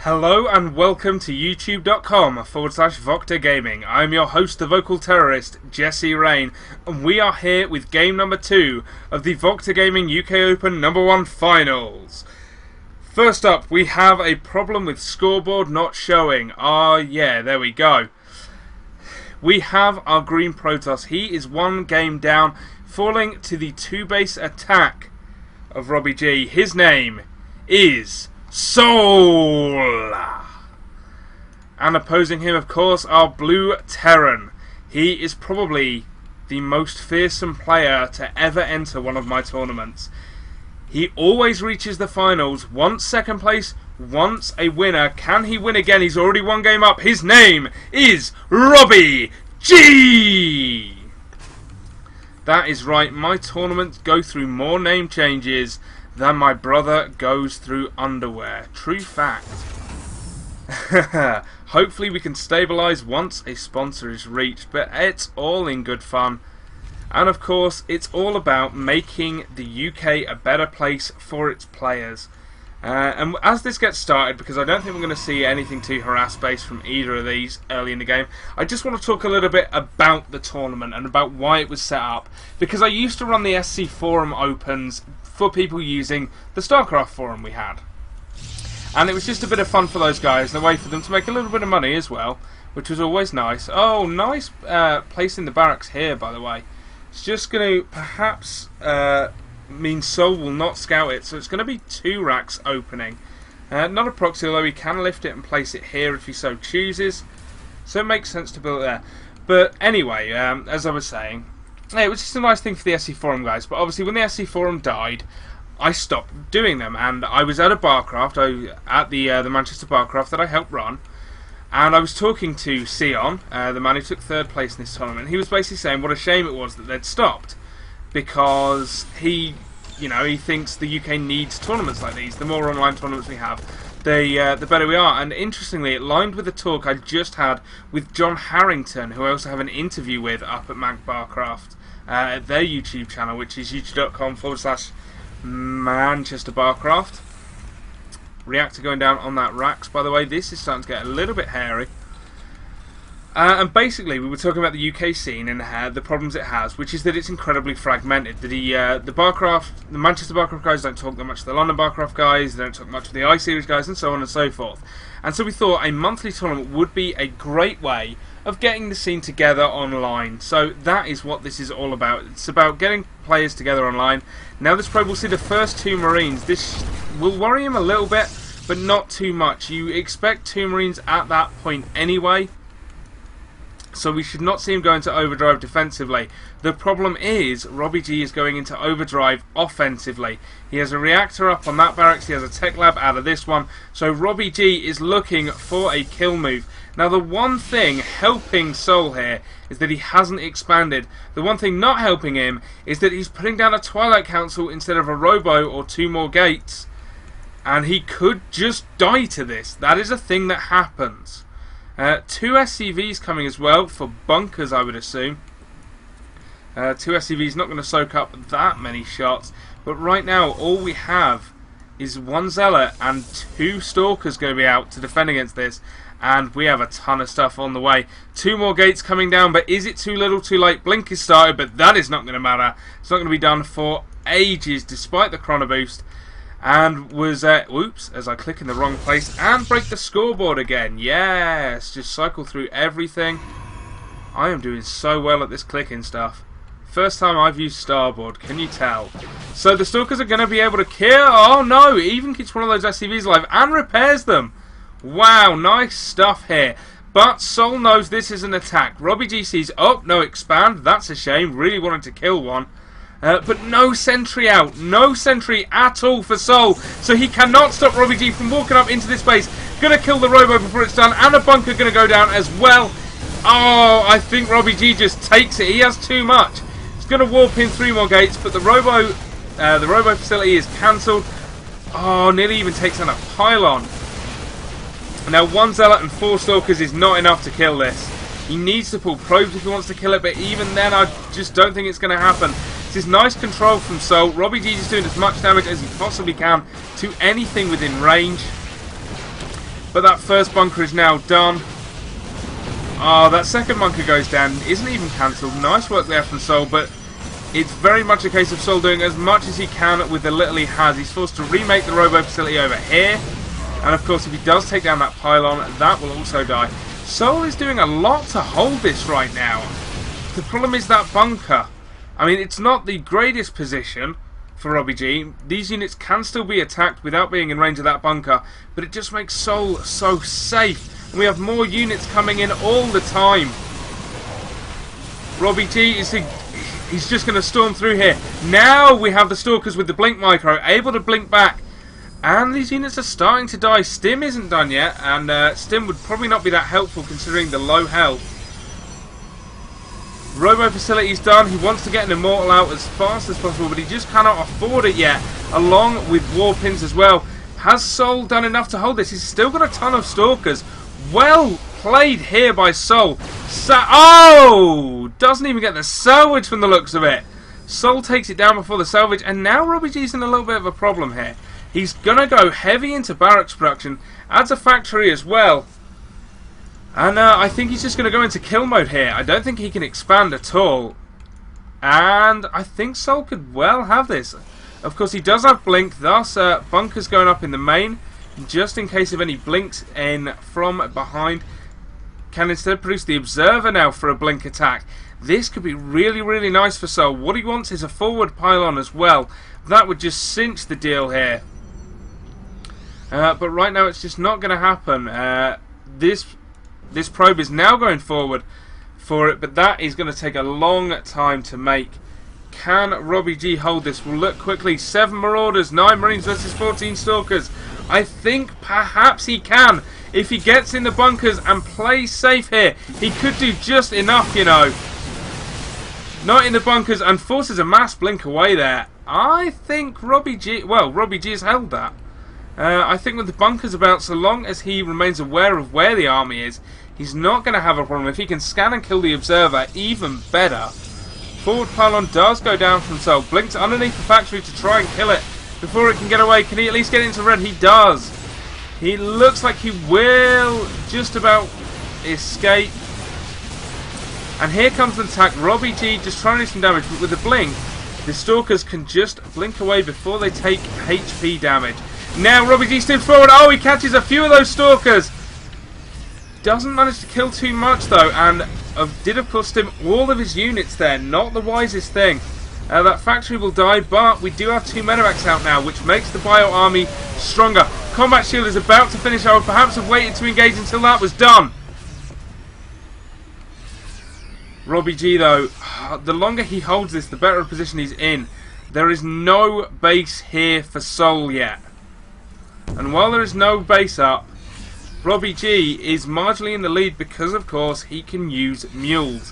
Hello and welcome to youtube.com/VocTerGaming. I'm your host, the vocal terrorist, Jesse Rain, and we are here with game number 2 of the VocTerGaming UK Open number 1 finals. First up, we have a problem with scoreboard not showing. Yeah, there we go. We have our green Protoss. He is one game down, falling to the 2-base attack of Robbie G. His name is Soul! And opposing him, of course, our blue Terran. He is probably the most fearsome player to ever enter one of my tournaments. He always reaches the finals, once second place, once a winner. Can he win again? He's already one game up. His name is Robbie G! That is right, my tournaments go through more name changes than my brother goes through underwear. True fact. Hopefully we can stabilise once a sponsor is reached, but it's all in good fun. And of course, it's all about making the UK a better place for its players. And as this gets started, because I don't think we're going to see anything too harass-based from either of these early in the game, I just want to talk a little bit about the tournament and about why it was set up. Because I used to run the SC Forum Opens for people using the StarCraft forum we had. And it was just a bit of fun for those guys, and a way for them to make a little bit of money as well, which was always nice. Oh, nice place in the barracks here, by the way. It's just going to perhaps mean Soul will not scout it, so it's going to be 2 racks opening. Not a proxy, although he can lift it and place it here if he so chooses. So it makes sense to build it there. But anyway, as I was saying, it was just a nice thing for the SC Forum guys, but obviously when the SC Forum died, I stopped doing them, and I was at a barcraft, at the Manchester barcraft that I helped run, and I was talking to Sion, the man who took 3rd place in this tournament. He was basically saying what a shame it was that they'd stopped, because he thinks the UK needs tournaments like these. The more online tournaments we have, the better we are. And interestingly, it lined with the talk I just had with John Harrington, who I also have an interview with up at Manc Barcraft, at their YouTube channel, which is youtube.com/Manchester Barcraft. Reactor going down on that racks, by the way. This is starting to get a little bit hairy. And basically, we were talking about the UK scene and the problems it has, which is that it's incredibly fragmented. The Manchester Barcraft guys don't talk that much to the London Barcraft guys, they don't talk much to the I-Series guys, and so on and so forth. And so we thought a monthly tournament would be a great way of getting the scene together online. So that is what this is all about. It's about getting players together online. Now this probe will see the first 2 Marines. This will worry him a little bit, but not too much. You expect 2 Marines at that point anyway, so we should not see him go into overdrive defensively. The problem is Robbie G is going into overdrive offensively. He has a reactor up on that barracks, he has a tech lab out of this one, so Robbie G is looking for a kill move. Now the one thing helping Soul here is that he hasn't expanded. The one thing not helping him is that he's putting down a Twilight Council instead of a Robo or 2 more gates. And he could just die to this. That is a thing that happens. 2 SCVs coming as well for bunkers, I would assume. 2 SCVs not going to soak up that many shots, but right now all we have is 1 Zealot and 2 Stalkers going to be out to defend against this, and we have a ton of stuff on the way. 2 more gates coming down, but is it too little too late? Blink is started, but that is not going to matter. It's not going to be done for ages despite the chrono boost. And was, whoops, as I click in the wrong place and break the scoreboard again. Yes, just cycle through everything. I am doing so well at this clicking stuff. First time I've used Starboard, can you tell? So the Stalkers are going to be able to kill. Oh no, it even keeps one of those SCVs alive and repairs them. Wow, nice stuff here. But Soul knows this is an attack. Robbie G sees, oh, no expand. That's a shame. Really wanted to kill one. But no sentry out. No sentry at all for Soul. So he cannot stop Robbie G from walking up into this base. Gonna kill the Robo before it's done. And a bunker gonna go down as well. Oh, I think Robbie G just takes it. He has too much. He's gonna warp in 3 more gates. But the Robo facility is cancelled. Oh, nearly even takes on a pylon. Now 1 Zealot and 4 Stalkers is not enough to kill this. He needs to pull probes if he wants to kill it, but even then I just don't think it's going to happen. This is nice control from Soul. Robbie G is doing as much damage as he possibly can to anything within range. But that first bunker is now done. Oh, that second bunker goes down. Isn't even cancelled. Nice work there from Sol, but it's very much a case of Sol doing as much as he can with the little he has. He's forced to remake the robo facility over here. And of course, if he does take down that pylon, that will also die. Sol is doing a lot to hold this right now. The problem is that bunker. I mean, it's not the greatest position for Robbie G. These units can still be attacked without being in range of that bunker, but it just makes Sol so safe. And we have more units coming in all the time. Robbie G is he's just going to storm through here. Now we have the Stalkers with the blink micro able to blink back. And these units are starting to die. Stim isn't done yet, and Stim would probably not be that helpful considering the low health. Robo facility's done. He wants to get an Immortal out as fast as possible, but he just cannot afford it yet, along with War Pins as well. Has Sol done enough to hold this? He's still got a ton of Stalkers. Well played here by Sol. Oh! Doesn't even get the salvage from the looks of it. Sol takes it down before the salvage, and now Robbie G's in a little bit of a problem here. He's going to go heavy into barracks production, adds a factory as well. And I think he's just going to go into kill mode here. I don't think he can expand at all. And I think Sol could well have this. Of course, he does have blink, thus bunkers going up in the main, just in case of any blinks in from behind. Can instead produce the Observer now for a blink attack. This could be really, really nice for Sol. What he wants is a forward pylon as well. That would just cinch the deal here. But right now it's just not going to happen. This probe is now going forward for it, but that is going to take a long time to make. Can Robbie G hold this? We'll look quickly. 7 Marauders, 9 Marines versus 14 Stalkers. I think perhaps he can. If he gets in the bunkers and plays safe here, he could do just enough, you know. Not in the bunkers and forces a mass blink away there. I think Robbie G has held that. I think with the bunkers about, so long as he remains aware of where the army is, he's not going to have a problem. If he can scan and kill the Observer, even better. Forward pylon does go down from Sol. Blinks underneath the factory to try and kill it before it can get away. Can he at least get into red? He does. He looks like he will just about escape. And here comes the attack. Robbie G just trying to do some damage, but with the blink, the Stalkers can just blink away before they take HP damage. Now Robbie G steps forward. Oh, he catches a few of those Stalkers. Doesn't manage to kill too much though, and did of course stim all of his units there. Not the wisest thing. That factory will die, but we do have 2 medevacs out now, which makes the bio army stronger. Combat shield is about to finish. I would perhaps have waited to engage until that was done. Robbie G though, the longer he holds this, the better position he's in. There is no base here for Sol yet. And while there is no base up, Robbie G is marginally in the lead because, of course, he can use mules.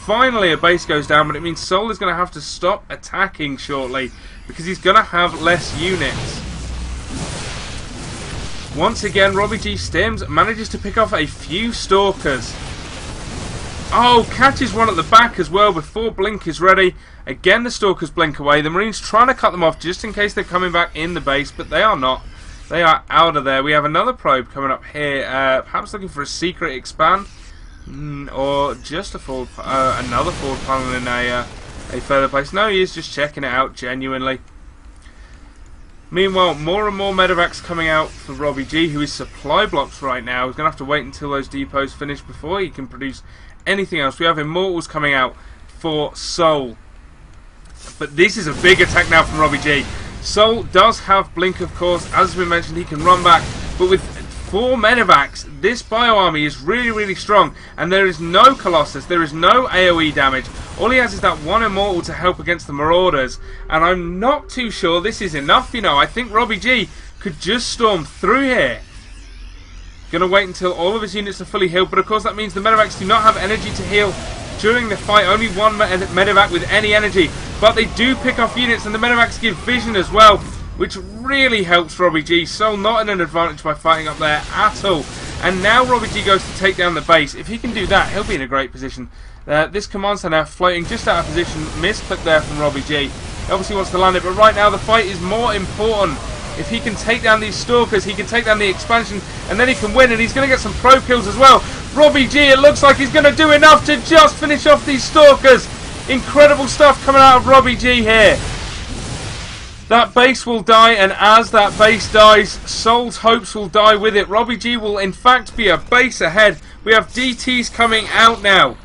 Finally, a base goes down, but it means Sol is going to have to stop attacking shortly because he's going to have less units. Once again, Robbie G stims, manages to pick off a few Stalkers. Oh, catches one at the back as well before blink is ready. Again, the Stalkers blink away. The Marines trying to cut them off just in case they're coming back in the base, but they are not. They are out of there. We have another probe coming up here, perhaps looking for a secret expand, or just a another forward pylon in a further place. No, he is just checking it out genuinely. Meanwhile, more and more medevacs coming out for Robbie G, who is supply blocks right now. He's going to have to wait until those depots finish before he can produce anything else. We have Immortals coming out for Sol. But this is a big attack now from Robbie G. Sol does have blink, of course. As we mentioned, he can run back. But with 4 medevacs, this bio army is really, really strong. And there is no Colossus. There is no AoE damage. All he has is that 1 Immortal to help against the Marauders. And I'm not too sure this is enough, you know. I think Robbie G could just storm through here. Gonna wait until all of his units are fully healed. But of course that means the medevacs do not have energy to heal during the fight. Only 1 medevac with any energy. But they do pick off units, and the medevacs give vision as well, which really helps Robbie G. Sol not in an advantage by fighting up there at all. And now Robbie G goes to take down the base. If he can do that, he'll be in a great position. This command center floating just out of position. Misclick there from Robbie G. He obviously wants to land it, but right now the fight is more important. If he can take down these Stalkers, he can take down the expansion, and then he can win, and he's going to get some pro kills as well. Robbie G, it looks like he's going to do enough to just finish off these Stalkers. Incredible stuff coming out of Robbie G here. That base will die, and as that base dies, Soul's hopes will die with it. Robbie G will in fact be a base ahead. We have DTs coming out now.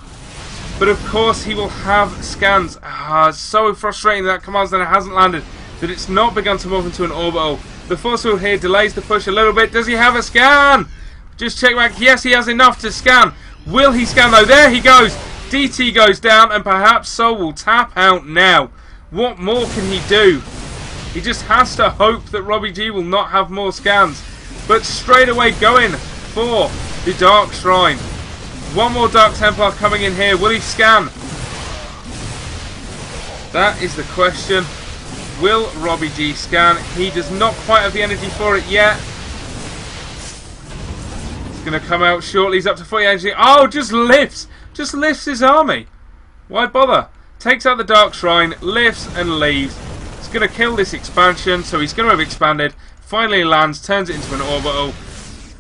But of course he will have scans. It's so frustrating that command center hasn't landed, that it's not begun to move into an orbital. The force field here delays the push a little bit. Does he have a scan? Just check back. Yes, he has enough to scan. Will he scan though? There he goes. DT goes down, and perhaps Soul will tap out now. What more can he do? He just has to hope that Robbie G will not have more scans. But straight away going for the Dark Shrine. One more Dark Templar coming in here. Will he scan? That is the question. Will Robbie G scan? He does not quite have the energy for it yet. He's going to come out shortly. He's up to 40 energy. Oh, just lifts. Just lifts his army. Why bother? Takes out the Dark Shrine, lifts and leaves. He's going to kill this expansion, so he's going to have expanded. Finally lands, turns it into an orbital,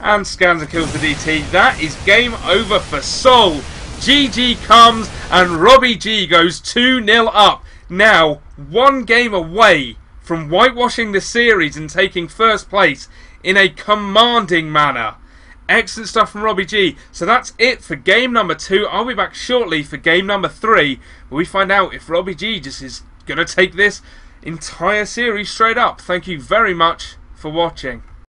and scans and kills the DT. That is game over for Soul. GG comes, and Robbie G goes 2-0 up. Now, one game away from whitewashing the series and taking first place in a commanding manner. Excellent stuff from Robbie G. So that's it for game number 2. I'll be back shortly for game number 3, where we find out if Robbie G just is going to take this entire series straight up. Thank you very much for watching.